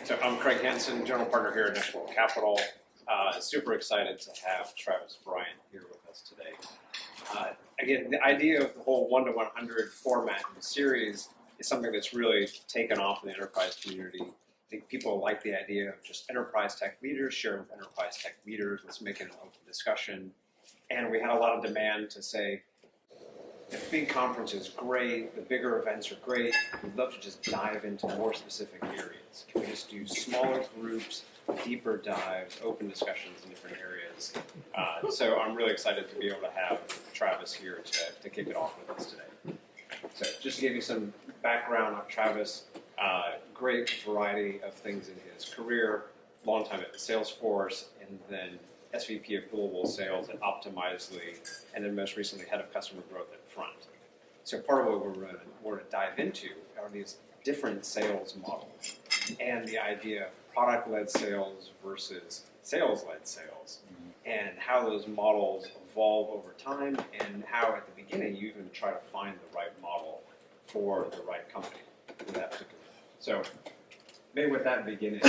So I'm Craig Hansen, general partner here at NextWorld Capital. Super excited to have Travis Bryant here with us today. Again, the idea of the whole 1-to-100 format in the series is something that's really taken off in the enterprise community. I think people like the idea of just enterprise tech leaders sharing with enterprise tech leaders. Let's make it an open discussion. And we had a lot of demand to say, the big conference is great, the bigger events are great, we'd love to just dive into more specific areas. Can we just do smaller groups, deeper dives, open discussions in different areas? So I'm really excited to be able to have Travis here to kick it off with us today. So just to give you some background on Travis, great variety of things in his career, long time at Salesforce, and then SVP of Global Sales at Optimizely, and then most recently head of customer growth at Front. So part of what we're going to dive into are these different sales models and the idea of product-led sales versus sales-led sales, and how those models evolve over time, and how at the beginning you even try to find the right model for the right company for that particular. So maybe with that beginning,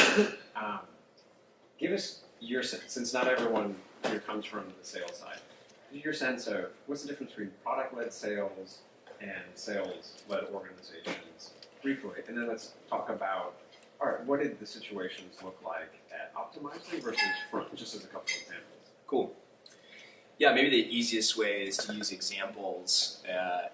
give us your sense, since not everyone here comes from the sales side, your sense of what's the difference between product-led sales and sales-led organizations, briefly, and then let's talk about, all right, what did the situations look like at Optimizely versus Front, just as a couple of examples. Cool. Yeah, maybe the easiest way is to use examples,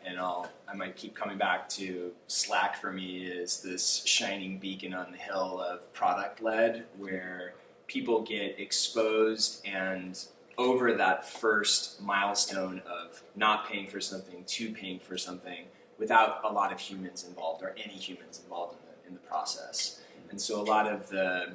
and I might keep coming back to Slack. For me is this shining beacon on the hill of product-led, where people get exposed, and over that first milestone of not paying for something to paying for something without a lot of humans involved or any humans involved in the process. And so a lot of the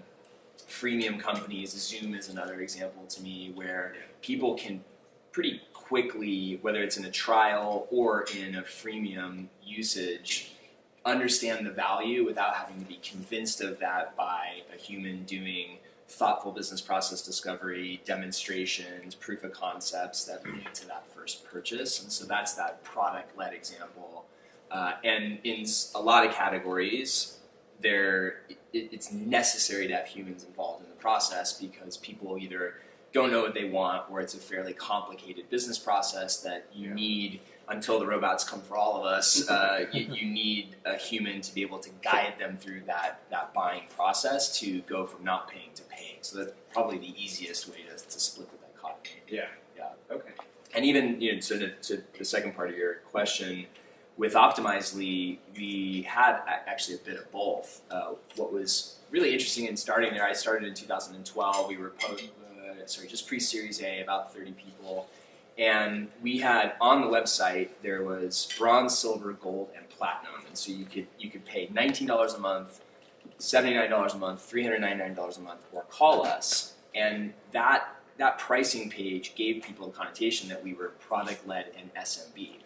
freemium companies, Zoom is another example to me, where people can pretty quickly, whether it's in a trial or in a freemium usage, understand the value without having to be convinced of that by a human doing thoughtful business process discovery, demonstrations, proof of concepts that lead to that first purchase. And so that's that product-led example. And in a lot of categories, it's necessary to have humans involved in the process, because people either don't know what they want, or it's a fairly complicated business process that you need, until the robots come for all of us, you need a human to be able to guide them through that buying process to go from not paying to paying. So that's probably the easiest way to split the dichotomy. Yeah. Okay. And even, so to the second part of your question, with Optimizely, we had actually a bit of both. What was really interesting in starting there, I started in 2012. We were just pre-Series A, about 30 people. And we had on the website, there was bronze, silver, gold, and platinum. And so you could pay $19 a month, $79 a month, $399 a month, or call us. And that pricing page gave people the connotation that we were product-led and SMB.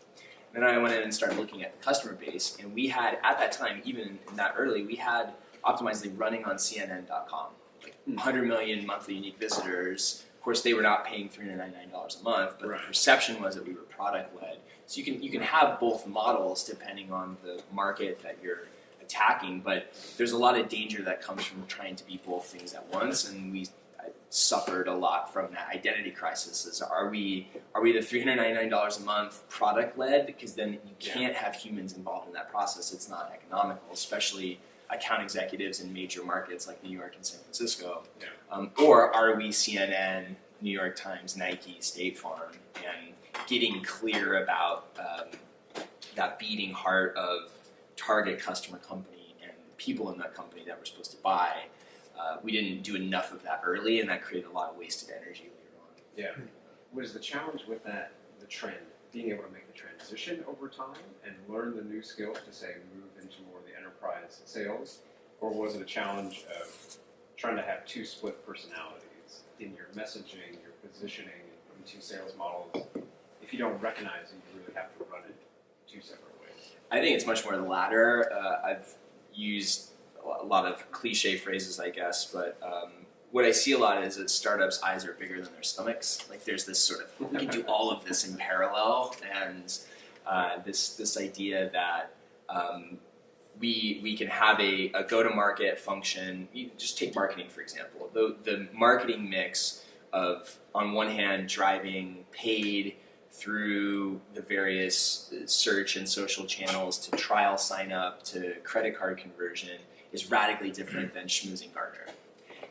Then I went in and started looking at the customer base, and we had, at that time, even in that early, we had Optimizely running on CNN.com, like 100 million monthly unique visitors. Of course, they were not paying $399 a month, but the perception was that we were product-led. So you can have both models depending on the market that you're attacking, but there's a lot of danger that comes from trying to be both things at once, and I suffered a lot from that identity crisis. Are we the $399 a month product-led? Because then you can't have humans involved in that process. It's not economical, especially account executives in major markets like New York and San Francisco. Or are we CNN, New York Times, Nike, State Farm, and getting clear about that beating heart of target customer company and people in that company that we're supposed to buy? We didn't do enough of that early, and that created a lot of wasted energy later on. Yeah. Was the challenge with that the trend, being able to make the transition over time and learn the new skills to, say, move into more of the enterprise sales? Or was it a challenge of trying to have two split personalities in your messaging, your positioning in two sales models? If you don't recognize it, you really have to run it two separate ways. I think it's much more the latter. I've used a lot of cliche phrases, I guess, but what I see a lot is that startups' eyes are bigger than their stomachs. Like there's this sort of, we can do all of this in parallel, and this idea that we can have a go-to-market function. You just take marketing, for example. The marketing mix of, on one hand, driving paid through the various search and social channels to trial sign up to credit card conversion is radically different than schmoozing Gartner.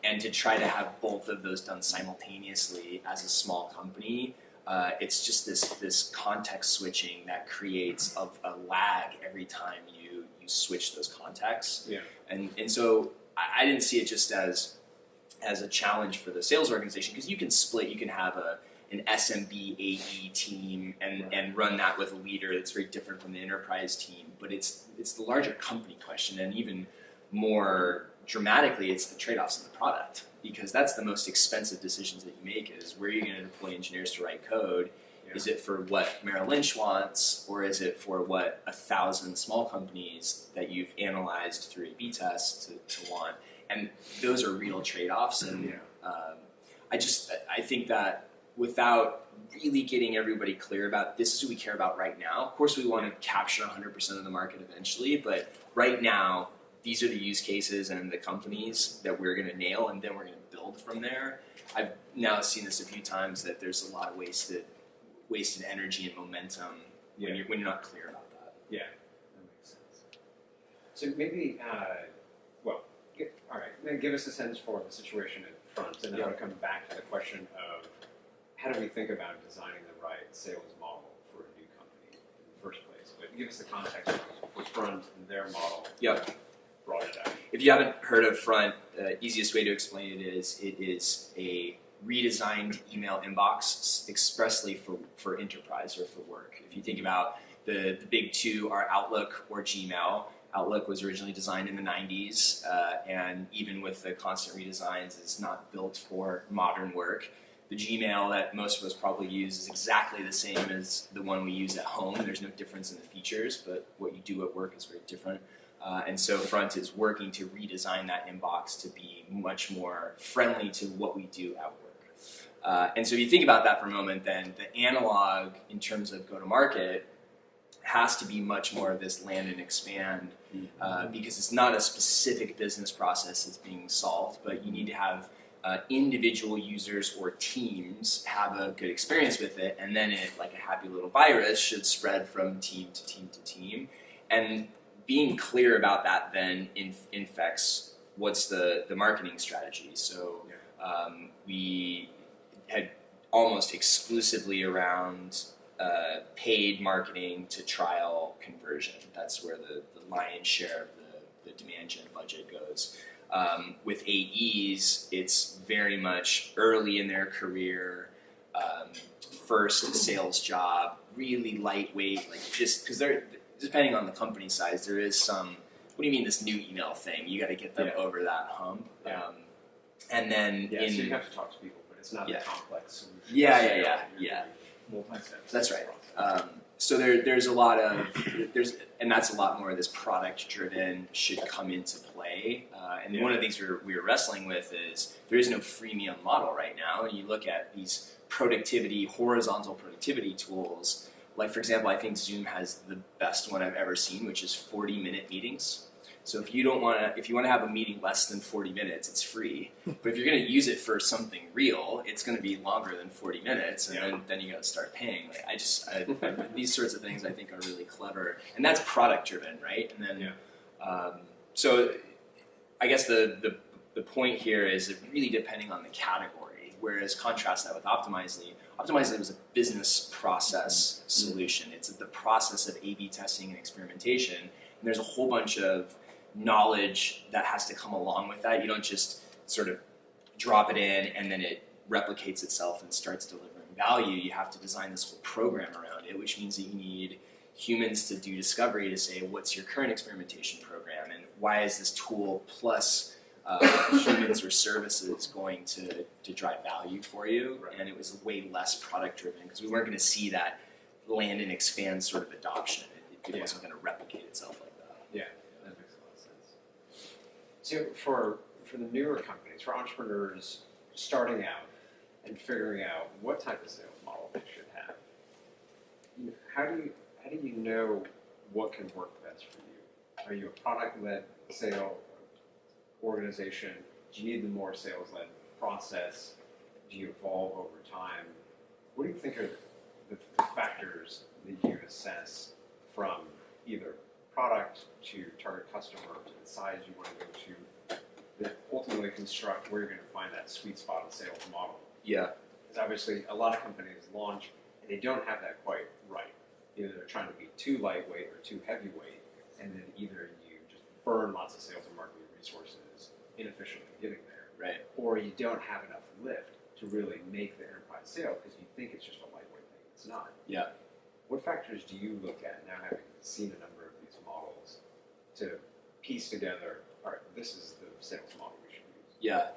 And to try to have both of those done simultaneously as a small company, it's just this context switching that creates a lag every time you switch those contexts. Yeah. And so I didn't see it just as a challenge for the sales organization, because you can split, you can have an SMB AE team and run that with a leader that's very different from the enterprise team. But it's the larger company question, and even more dramatically, it's the trade-offs in the product, because that's the most expensive decisions that you make is where are you going to deploy engineers to write code? Yeah. Is it for what Merrill Lynch wants, or is it for what 1,000 small companies that you've analyzed through A/B tests to want? And those are real trade-offs, and I think that without really getting everybody clear about this is what we care about right now. Of course, we want to capture 100% of the market eventually, but right now, these are the use cases and the companies that we're going to nail, and then we're going to build from there. I've now seen this a few times that there's a lot of wasted energy and momentum when you're not clear about that. Yeah, that makes sense. So maybe, all right, then give us a sense for the situation at front, and then I want to come back to the question of how do we think about designing the right sales model for a new company in the first place? But give us the context of front and their model. Yep. Brought it out. If you haven't heard of Front, the easiest way to explain it is a redesigned email inbox expressly for enterprise or for work. If you think about the big two are Outlook or Gmail. Outlook was originally designed in the 90s, and even with the constant redesigns, is not built for modern work. The Gmail that most of us probably use is exactly the same as the one we use at home. There's no difference in the features, but what you do at work is very different. And so Front is working to redesign that inbox to be much more friendly to what we do at work. And so if you think about that for a moment, then the analog in terms of go-to-market has to be much more of this land and expand, because it's not a specific business process that's being solved, but you need to have individual users or teams have a good experience with it, and then it, like a happy little virus, should spread from team to team to team. And being clear about that then infects what's the marketing strategy. So we had almost exclusively around paid marketing to trial conversion. That's where the lion's share of the demand gen budget goes. With AEs, it's very much early in their career, first sales job, really lightweight, like just because they're, depending on the company size, there is some, what do you mean this new email thing? You got to get them over that hump. And then so you have to talk to people, but it's not a complex solution. Yeah. Multi-steps. That's right. So there's a lot of, and that's a lot more of this product-driven should come into play. And one of the things we were wrestling with is there is no freemium model right now. And you look at these horizontal productivity tools. Like, for example, I think Zoom has the best one I've ever seen, which is 40-minute meetings. So if you want to have a meeting less than 40 minutes, it's free. But if you're going to use it for something real, it's going to be longer than 40 minutes, and then you got to start paying. Like, these sorts of things I think are really clever, and that's product driven, right? And then, so I guess the point here is that really depending on the category. Whereas contrast that with Optimizely. Optimizely was a business process solution. It's the process of A/B testing and experimentation. And there's a whole bunch of knowledge that has to come along with that. You don't just sort of drop it in and then it replicates itself and starts delivering value. You have to design this whole program around it, which means that you need humans to do discovery to say, what's your current experimentation program and why is this tool plus humans or services going to drive value for you? Right. And it was way less product driven because we weren't going to see that land and expand sort of adoption. It wasn't going to replicate itself like that. Yeah, that makes a lot of sense. So for the newer companies, for entrepreneurs starting out and figuring out what type of sales model they should have, how do you know what can work best for you? Are you a product-led sale organization? Do you need the more sales-led process? Do you evolve over time? What do you think are the factors that you assess from either product to target customer to the size you want to go to that ultimately construct where you're going to find that sweet spot of sales model? Yeah. Because obviously a lot of companies launch and they don't have that quite right. Either they're trying to be too lightweight or too heavyweight, and then either you just burn lots of sales and marketing resources inefficiently getting there, Right. or you don't have enough lift to really make the enterprise sale because you think it's just a lightweight thing. It's not. Yeah. What factors do you look at now, having seen a number of these models, to piece together, all right, this is the sales model we should use? Yeah.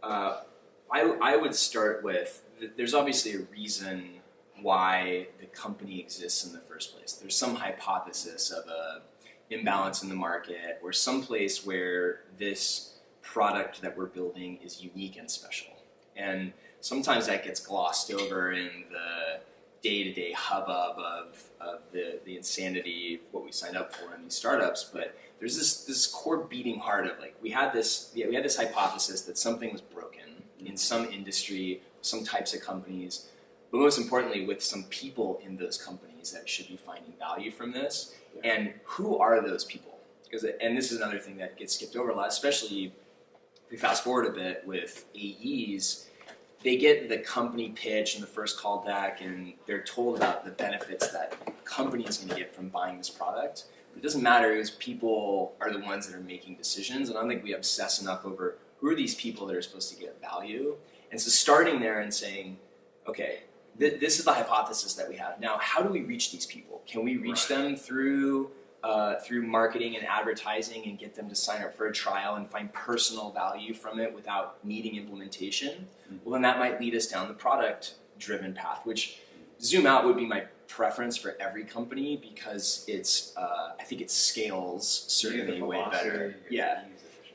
I would start with, there's obviously a reason why the company exists in the first place. There's some hypothesis of a imbalance in the market, or some place where this product that we're building is unique and special. And sometimes that gets glossed over in the day-to-day hubbub of the insanity of what we signed up for in these startups. But there's this core beating heart of, like, we had this hypothesis that something was broken in some industry, some types of companies, but most importantly with some people in those companies that should be finding value from this. Yeah. And who are those people? And this is another thing that gets skipped over a lot, especially if we fast forward a bit with AEs. They get the company pitch in the first call deck, and they're told about the benefits that the company is going to get from buying this product. But it doesn't matter, because people are the ones that are making decisions, and I don't think we obsess enough over who are these people that are supposed to get value. And so starting there and saying, okay, this is the hypothesis that we have. Now, how do we reach these people? Can we reach them through marketing and advertising and get them to sign up for a trial and find personal value from it without needing implementation? Well, then that might lead us down the product-driven path, which zoom out would be my preference for every company, because it's I think it scales certainly way better. Yeah.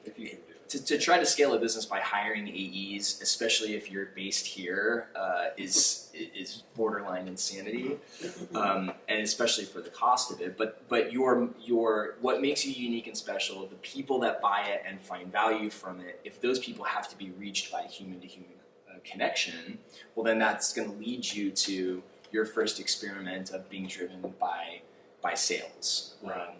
If you can do it. To try to scale a business by hiring AEs, especially if you're based here, is borderline insanity, and especially for the cost of it. But your what makes you unique and special, the people that buy it and find value from it, if those people have to be reached by human-to-human connection, well, then that's going to lead you to your first experiment of being driven by sales. Right.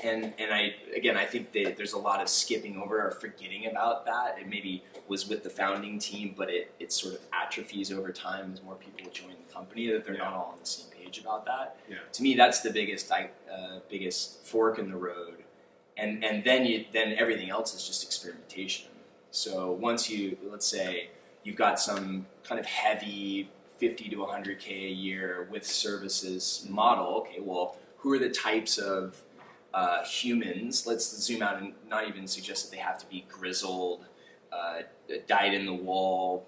And I think that there's a lot of skipping over or forgetting about that. It maybe was with the founding team, but it sort of atrophies over time as more people join the company, that they're not all on the same page about that. Yeah. To me, that's the biggest fork in the road. And then everything else is just experimentation. So once let's say you've got some kind of heavy 50 to 100K a year with services model, okay, well, who are the types of humans? Let's zoom out and not even suggest that they have to be grizzled, dyed-in-the-wool,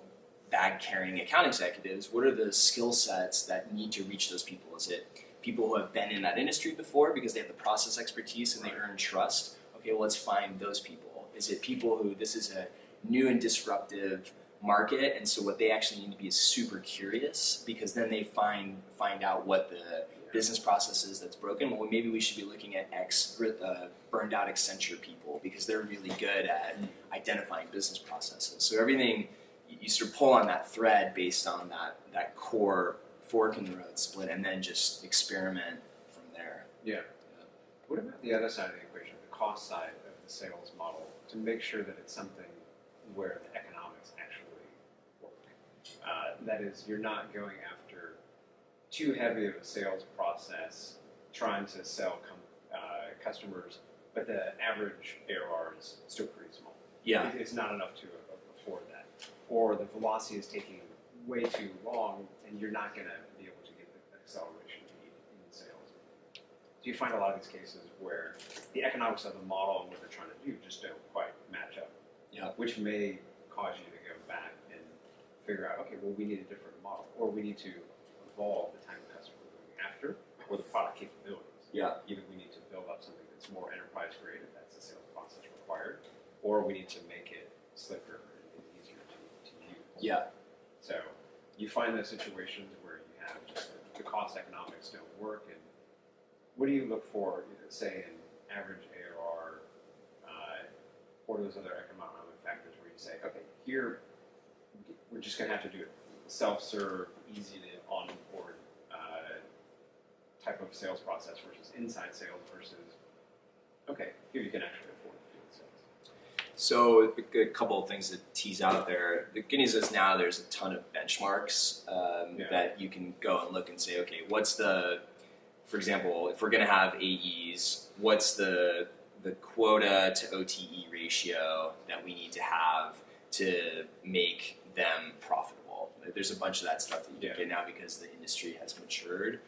bag-carrying account executives. What are the skill sets that need to reach those people? Is it people who have been in that industry before because they have the process expertise and they earn trust? Okay, well, let's find those people. Is it people who, this is a new and disruptive market, and so what they actually need to be is super curious, because then they find out what the business processes that's broken? Well, maybe we should be looking at burned out Accenture people, because they're really good at identifying business processes. So everything, you sort of pull on that thread based on that core fork in the road split, and then just experiment from there. Yeah. What about the other side of the equation, the cost side of the sales model, to make sure that it's something where the economics actually work? That is, you're not going after too heavy of a sales process, trying to sell customers, but the average ARR is still pretty small. Yeah. It's not enough to afford that. Or the velocity is taking way too long, and you're not going to be able to get the acceleration you need in sales. Do you find a lot of these cases where the economics of the model and what they're trying to do just don't quite match up? Yeah. Which may cause you to go back and figure out, okay, well, we need a different model, or we need to evolve the type of customer we're going after, or the product capabilities. Yeah. Either we need to build up something that's more enterprise grade, if that's the sales process required, or we need to make it slicker and easier to use. Yeah. So you find those situations where you have just the cost economics don't work, and what do you look for, say, in average ARR, or those other economic factors where you say, okay, here we're just going to have to do it self-serve, easy to onboard type of sales process versus inside sales versus, okay, here you can actually afford field sales. So a couple of things to tease out there. The good news is now there's a ton of benchmarks that you can go and look and say, okay, what's the, for example, if we're going to have AEs, what's the quota to OTE ratio that we need to have to make them profitable? There's a bunch of that stuff that you can get now because the industry has matured.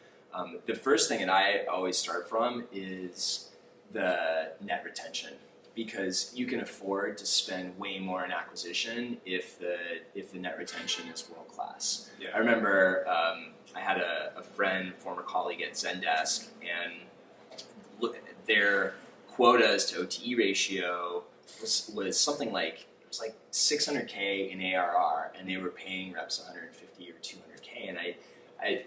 The first thing that I always start from is the net retention, because you can afford to spend way more in acquisition if the net retention is world class. Yeah. I remember I had a friend, former colleague at Zendesk, and their quotas to OTE ratio was something like, it was like $600K in ARR, and they were paying reps 150 or 200K, and I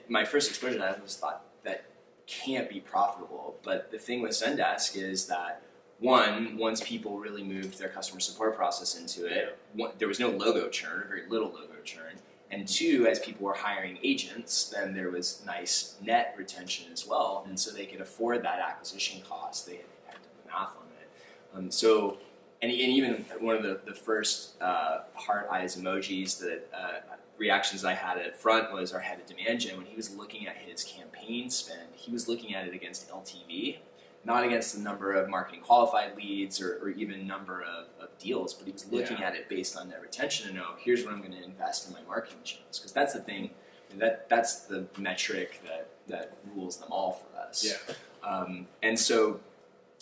my first exposure to that was thought that can't be profitable. But the thing with Zendesk is that once people really moved their customer support process into it, there was no logo churn, or very little logo churn. And two, as people were hiring agents, then there was nice net retention as well, and so they could afford that acquisition cost. They had done the math on it. And even one of the first heart eyes emojis that reactions I had at front was our head of demand gen. When he was looking at his campaign spend, he was looking at it against LTV, not against the number of marketing qualified leads or even number of deals, but he was looking at it based on net retention and know, here's what I'm going to invest in my marketing channels. Because that's the thing, that's the metric that rules them all for us. Yeah. And so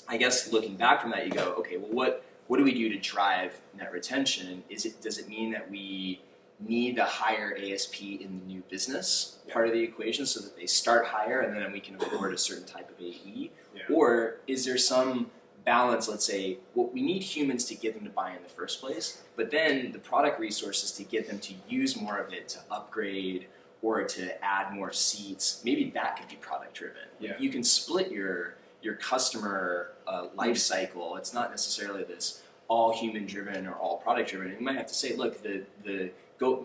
I guess looking back from that, you go, okay, well, what do we do to drive net retention? Does it mean that we need a higher ASP in the new business part of the equation so that they start higher and then we can afford a certain type of AE? Yeah. Or is there some balance, let's say, well, we need humans to get them to buy in the first place, but then the product resources to get them to use more of it, to upgrade or to add more seats, maybe that could be product driven. Yeah. You can split your customer life cycle. It's not necessarily this all human driven or all product driven. You might have to say, look,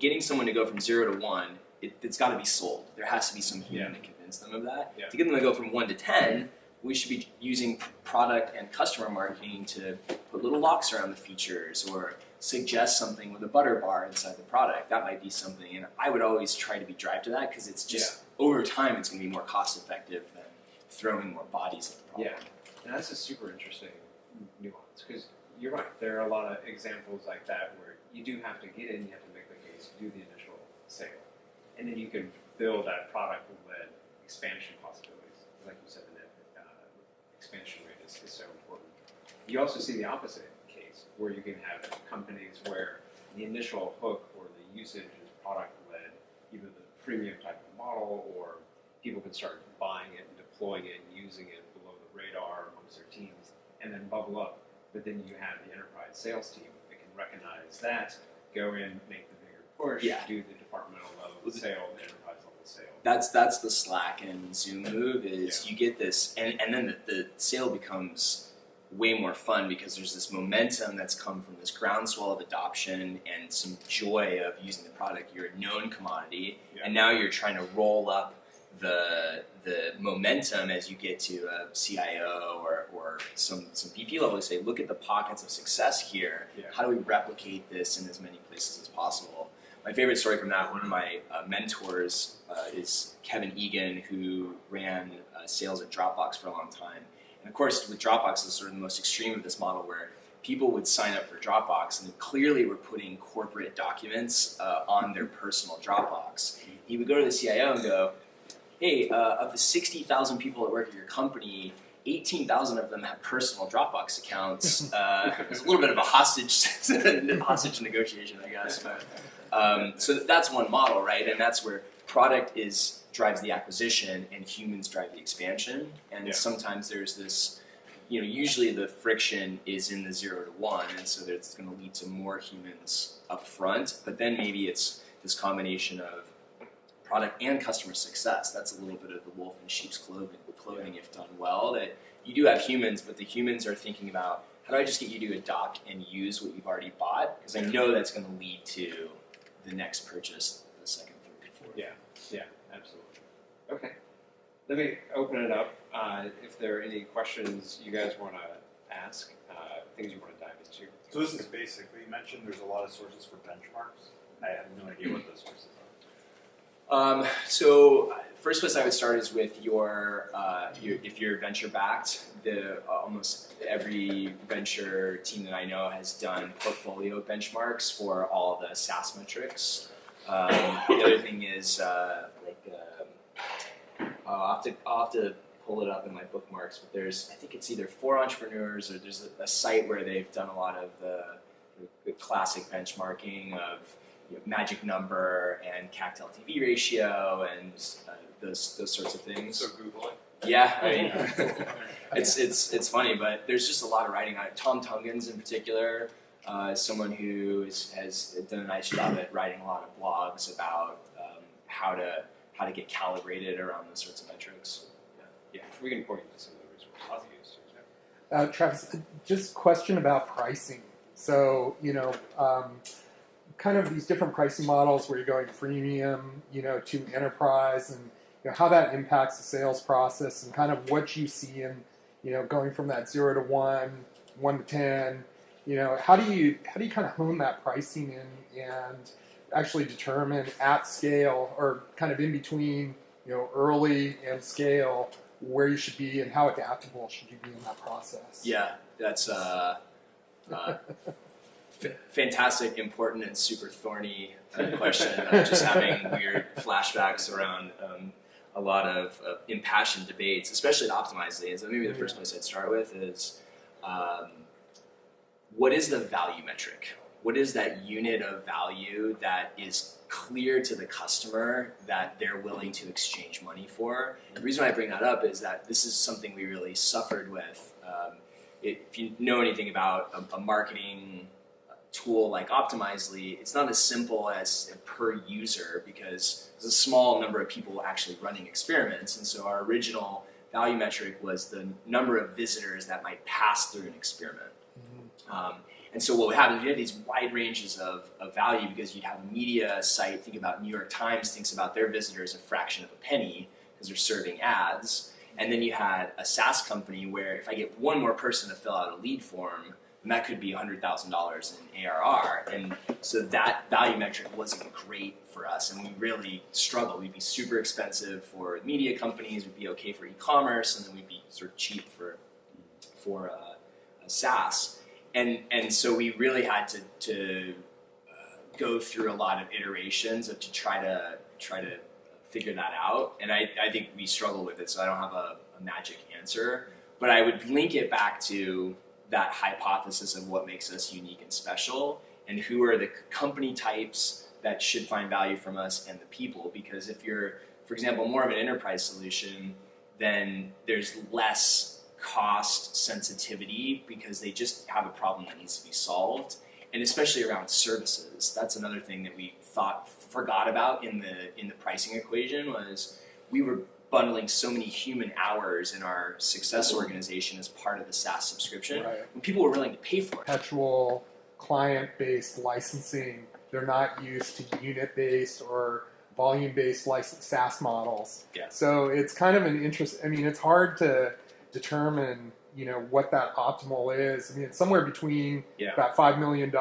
getting someone to go from 0 to 1, it's got to be sold. There has to be some human to convince them of that. Yeah. To get them to go from 1 to 10, we should be using product and customer marketing to put little locks around the features or suggest something with a butter bar inside the product. That might be something, and I would always try to be drive to that because it's just over time it's going to be more cost effective than throwing more bodies at the problem. Yeah, and that's a super interesting nuance because you're right. There are a lot of examples like that where you do have to get in, you have to make the case, do the initial sale, and then you can build that product-led expansion possibilities. Like you said, the net expansion rate is so important. You also see the opposite case where you can have companies where the initial hook or the usage is product-led, either the freemium type of model or people can start buying it and deploying it and using it below the radar amongst their teams and then bubble up. But then you have the enterprise sales team that can recognize that, go in, make the bigger push, do the departmental level sale, the enterprise level sale. That's the Slack and Zoom move is you get this, and then the sale becomes way more fun because there's this momentum that's come from this groundswell of adoption and some joy of using the product. You're a known commodity, and now you're trying to roll up the momentum as you get to a CIO or some VP level to say, look at the pockets of success here. How do we replicate this in as many places as possible? My favorite story from that, one of my mentors is Kevin Egan, who ran sales at Dropbox for a long time. And of course, with Dropbox, is sort of the most extreme of this model where people would sign up for Dropbox and they clearly were putting corporate documents on their personal Dropbox. He would go to the CIO and go, hey, of the 60,000 people that work at your company, 18,000 of them have personal Dropbox accounts. It's a little bit of a hostage negotiation, I guess. But, so that's one model, right? And that's where product drives the acquisition and humans drive the expansion. And sometimes there's this, usually the friction is in the 0 to 1, and so it's going to lead to more humans up front. But then maybe it's this combination of product and customer success. That's a little bit of the wolf in sheep's clothing if done well, that you do have humans, but the humans are thinking about how do I just get you to adopt and use what you've already bought, because I know that's going to lead to the next purchase, the second, third, fourth. Yeah, absolutely. Okay, let me open it up. If there are any questions you guys want to ask, things you want to dive into. So this is basically, you mentioned there's a lot of sources for benchmarks. I have no idea what those sources are. So first place I would start is with your if you're venture backed, almost every venture team that I know has done portfolio benchmarks for all the SaaS metrics. The other thing is I'll have to pull it up in my bookmarks, but I think it's either For Entrepreneurs or there's a site where they've done a lot of the classic benchmarking of magic number and CAC to LTV ratio and those sorts of things. So Google it. Yeah, I mean, it's funny, but there's just a lot of writing on it. Tom Tungans in particular is someone who has done a nice job at writing a lot of blogs about how to get calibrated around those sorts of metrics. Yeah, we can point you to some of the resources I'll use too. Travis, just question about pricing. So, kind of these different pricing models where you're going freemium, to enterprise, and how that impacts the sales process, and kind of what you see in, going from that 0 to 1, 1 to 10. How do you kind of hone that pricing in and actually determine at scale or kind of in between, early and scale where you should be and how adaptable should you be in that process? Yeah, that's fantastic, important, and super thorny question. Just having weird flashbacks around a lot of impassioned debates, especially at Optimizely. And so maybe the first place I'd start with is what is the value metric? What is that unit of value that is clear to the customer that they're willing to exchange money for? And the reason why I bring that up is that this is something we really suffered with. If you know anything about a marketing tool like Optimizely, it's not as simple as per user because there's a small number of people actually running experiments. And so our original value metric was the number of visitors that might pass through an experiment. And so what would happen is you had these wide ranges of value because you'd have a media site, think about New York Times thinks about their visitors a fraction of a penny because they're serving ads. And then you had a SaaS company where if I get one more person to fill out a lead form, and that could be $100,000 in ARR. And so that value metric wasn't great for us, and we really struggled. We'd be super expensive for media companies, we'd be okay for e-commerce, and then we'd be sort of cheap for SaaS. And so we really had to go through a lot of iterations to try to figure that out. And I think we struggle with it, so I don't have a magic answer. But I would link it back to that hypothesis of what makes us unique and special, and who are the company types that should find value from us and the people. Because if you're, for example, more of an enterprise solution, then there's less cost sensitivity because they just have a problem that needs to be solved. And especially around services, that's another thing that we forgot about in the pricing equation was we were bundling so many human hours in our success organization as part of the SaaS subscription. Right. When people were willing to pay for it. Perpetual client-based licensing, they're not used to unit-based or volume-based SaaS models. Yeah. So it's kind of an interest. I mean, it's hard to determine, what that optimal is. I mean, it's somewhere between that $5 million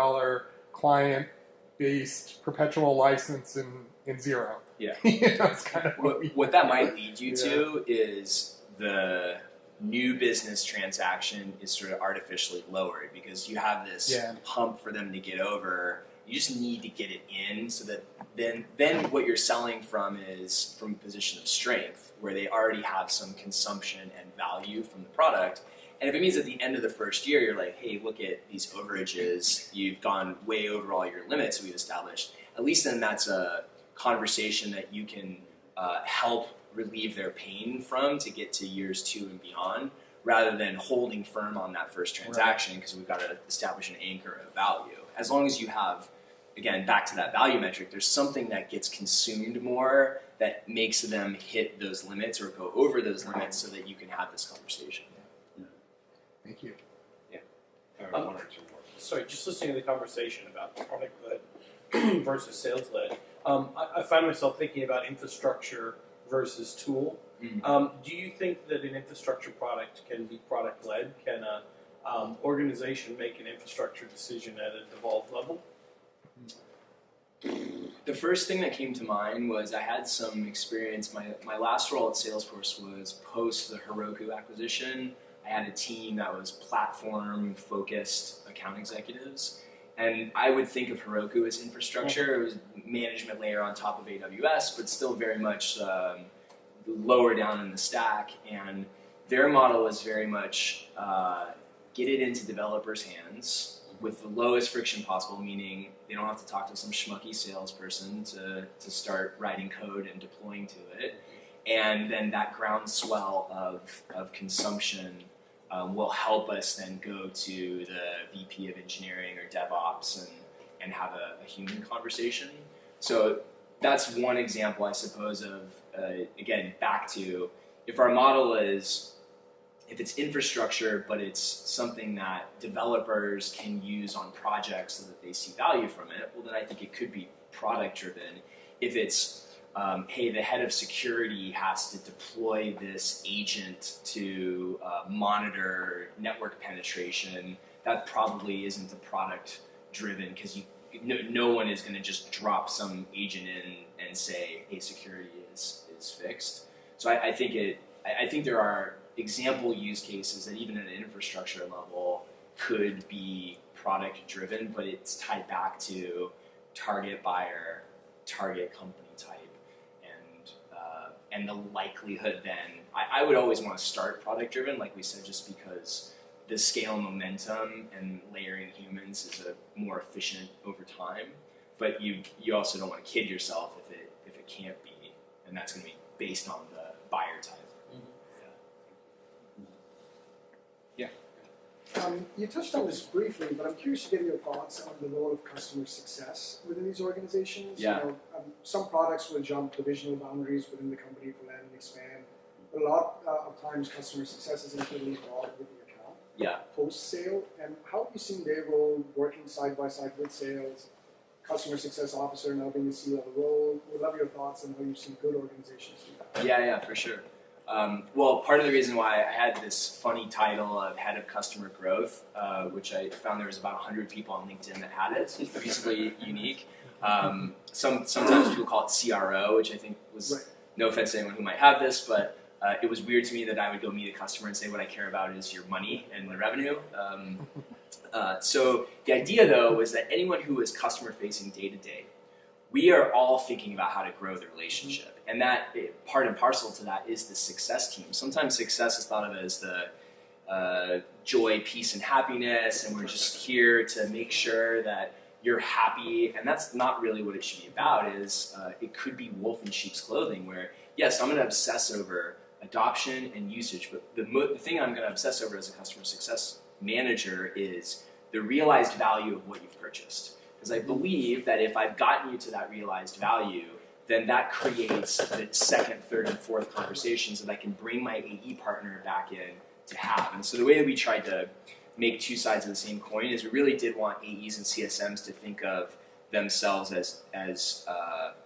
client-based perpetual license and zero. Yeah. It's kind of what that might lead you to is the new business transaction is sort of artificially lowered because you have this hump for them to get over. You just need to get it in so that then what you're selling from is from a position of strength where they already have some consumption and value from the product. And if it means at the end of the first year, you're like, hey, look at these overages. You've gone way over all your limits we've established. At least then that's a conversation that you can help relieve their pain from to get to years 2 and beyond, rather than holding firm on that first transaction because we've got to establish an anchor of value. As long as you have, again, back to that value metric, there's something that gets consumed more that makes them hit those limits or go over those limits so that you can have this conversation. Thank you. One or two more. Sorry, just listening to the conversation about product-led versus sales-led, I find myself thinking about infrastructure versus tool. Do you think that an infrastructure product can be product-led? Can an organization make an infrastructure decision at a devolved level? The first thing that came to mind was I had some experience. My last role at Salesforce was post the Heroku acquisition. I had a team that was platform-focused account executives. And I would think of Heroku as infrastructure. It was management layer on top of AWS, but still very much lower down in the stack. And their model was very much get it into developers' hands with the lowest friction possible, meaning they don't have to talk to some schmucky salesperson to start writing code and deploying to it. And then that groundswell of consumption will help us then go to the VP of engineering or DevOps and have a human conversation. So that's one example, I suppose, of, again, back to if our model is, if it's infrastructure, but it's something that developers can use on projects so that they see value from it, well, then I think it could be product driven. If it's, hey, the head of security has to deploy this agent to monitor network penetration, that probably isn't a product driven because no one is going to just drop some agent in and say, hey, security is fixed. So I think there are example use cases that even at an infrastructure level could be product driven, but it's tied back to target buyer, target company type, and the likelihood then, I would always want to start product driven, like we said, just because the scale momentum and layering humans is a more efficient over time, but you also don't want to kid yourself if it can't be, and that's going to be based on the buyer type. You touched on this briefly, but I'm curious to get your thoughts on the role of customer success within these organizations. Yeah. You know, some products will jump divisional boundaries within the company for land and expand, but a lot of times customer success is intimately involved with the account. Yeah. Post-sale, and how have you seen their role working side by side with sales, customer success officer now being a C-level role? Would love your thoughts on how you've seen good organizations do that. Yeah, for sure. Well, part of the reason why I had this funny title of head of customer growth, which I found there was about 100 people on LinkedIn that had it, it's reasonably unique. Sometimes people call it CRO, which I think was, Right. no offense to anyone who might have this, but it was weird to me that I would go meet a customer and say what I care about is your money and the revenue. So the idea, though, was that anyone who is customer facing day to day, we are all thinking about how to grow the relationship. And that part and parcel to that is the success team. Sometimes success is thought of as the joy, peace, and happiness, and we're just here to make sure that you're happy. And that's not really what it should be about. It could be wolf in sheep's clothing, where yes, I'm going to obsess over adoption and usage, but the thing I'm going to obsess over as a customer success manager is the realized value of what you've purchased. Because I believe that if I've gotten you to that realized value, then that creates the second, third, and fourth conversations that I can bring my AE partner back in to have. And so the way that we tried to make two sides of the same coin is we really did want AEs and CSMs to think of themselves as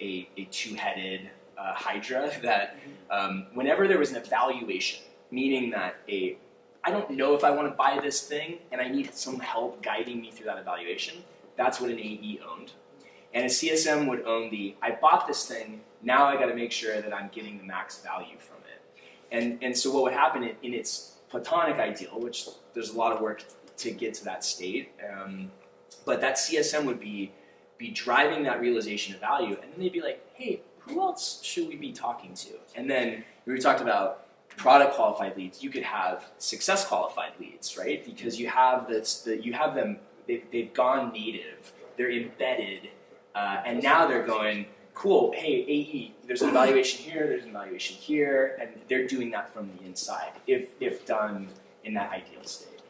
a two-headed hydra that whenever there was an evaluation, meaning that I don't know if I want to buy this thing and I need some help guiding me through that evaluation, that's what an AE owned. And a CSM would own I bought this thing, now I got to make sure that I'm getting the max value from it. And so what would happen in its platonic ideal, which there's a lot of work to get to that state, but that CSM would be driving that realization of value, and then they'd be like, hey, who else should we be talking to? And then we talked about product qualified leads. You could have success qualified leads, right? Because you have them, they've gone native, they're embedded, and now they're going, cool, hey, AE, there's an evaluation here, there's an evaluation here, and they're doing that from the inside, if done in that ideal state.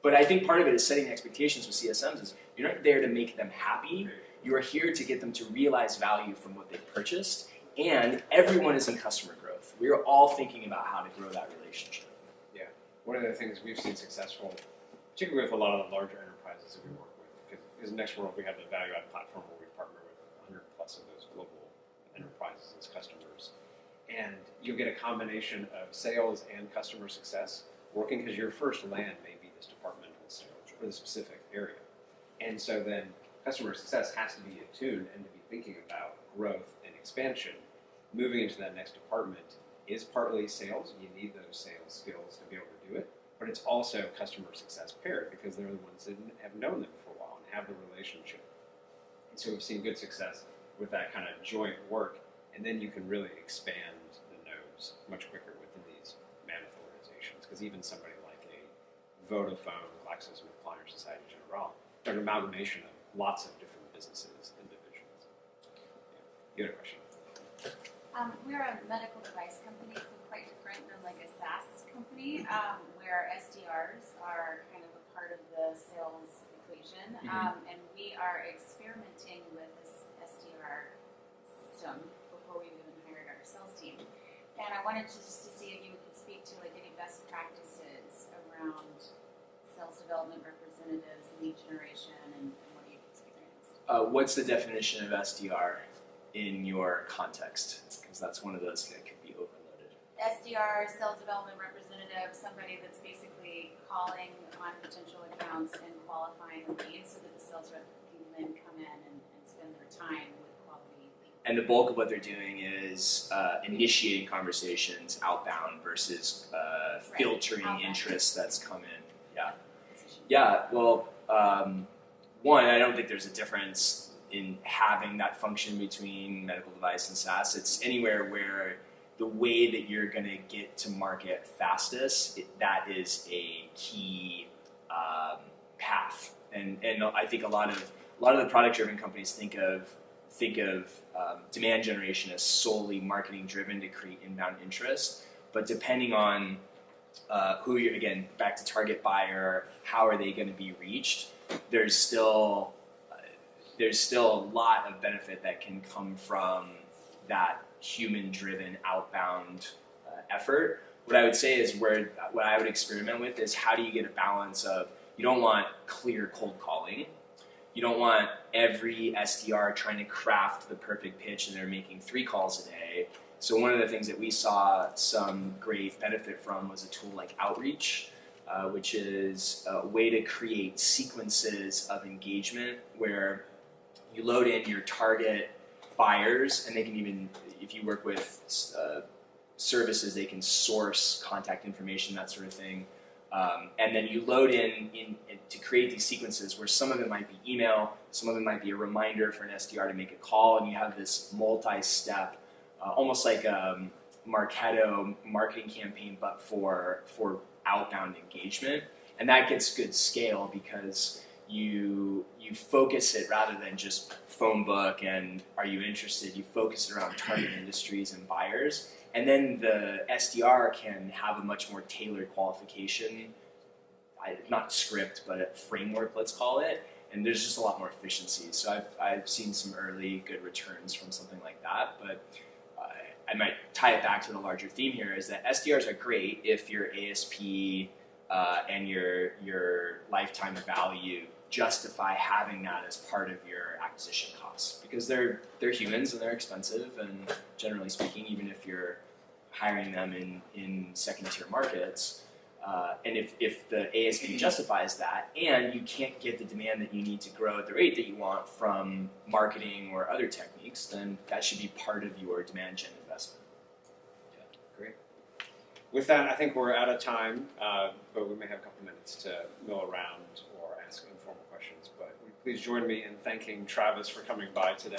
But I think part of it is setting expectations with CSMs is you're not there to make them happy, you are here to get them to realize value from what they've purchased, and everyone is in customer growth. We are all thinking about how to grow that relationship. one of the things we've seen successful, particularly with a lot of the larger enterprises that we work with, because in NextWorld we have the value-add platform where we partner with 100 plus of those global enterprises as customers. And you'll get a combination of sales and customer success working because your first land may be this departmental sales or the specific area. And so then customer success has to be attuned and to be thinking about growth and expansion. Moving into that next department is partly sales. You need those sales skills to be able to do it. But it's also customer success paired because they're the ones that have known them for a while and have the relationship. And so we've seen good success with that kind of joint work. And then you can really expand the nodes much quicker within these mammoth organizations. Because even somebody like a Vodafone, GlaxoSmithKline, or Society Generale, they're an amalgamation of lots of different businesses and divisions. Yeah. You had a question? We're a medical device company, so quite different than like a SaaS company, where SDRs are kind of a part of the sales equation, and we are experimenting with this SDR system before we've even hired our sales team. And I wanted to just to see if you could speak to like any best practices around sales development representatives, lead generation, and what you've experienced. What's the definition of SDR in your context? Because that's one of those that could be overloaded. SDR, sales development representative, somebody that's basically calling on potential accounts and qualifying the leads so that the sales rep can then come in and spend their time with quality leads. And the bulk of what they're doing is initiating conversations outbound versus filtering Outbound. interest that's come in. Yeah, well, one, I don't think there's a difference in having that function between medical device and SaaS. It's anywhere where the way that you're going to get to market fastest, that is a key path. And I think a lot of the product-driven companies think of demand generation as solely marketing-driven to create inbound interest. But depending on who you're, again, back to target buyer, how are they going to be reached? There's still a lot of benefit that can come from that human-driven outbound effort. What I would say is what I would experiment with is how do you get a balance of, you don't want clear cold calling. You don't want every SDR trying to craft the perfect pitch and they're making 3 calls a day. So one of the things that we saw some great benefit from was a tool like Outreach, which is a way to create sequences of engagement where you load in your target buyers, and they can even, if you work with services, they can source contact information, that sort of thing. And then you load in to create these sequences where some of it might be email, some of it might be a reminder for an SDR to make a call, and you have this multi-step, almost like a Marketo marketing campaign, but for outbound engagement. And that gets good scale because you focus it rather than just phone book and are you interested, you focus it around target industries and buyers. And then the SDR can have a much more tailored qualification, not script, but a framework, let's call it. And there's just a lot more efficiency. So I've seen some early good returns from something like that. But I might tie it back to the larger theme here is that SDRs are great if your ASP and your lifetime value justify having that as part of your acquisition costs, because they're humans and they're expensive, and generally speaking, even if you're hiring them in second tier markets, and if the ASP justifies that, and you can't get the demand that you need to grow at the rate that you want from marketing or other techniques, then that should be part of your demand gen investment. Yeah, great. With that, I think we're out of time, but we may have a couple minutes to mill around or ask informal questions. But please join me in thanking Travis for coming by today.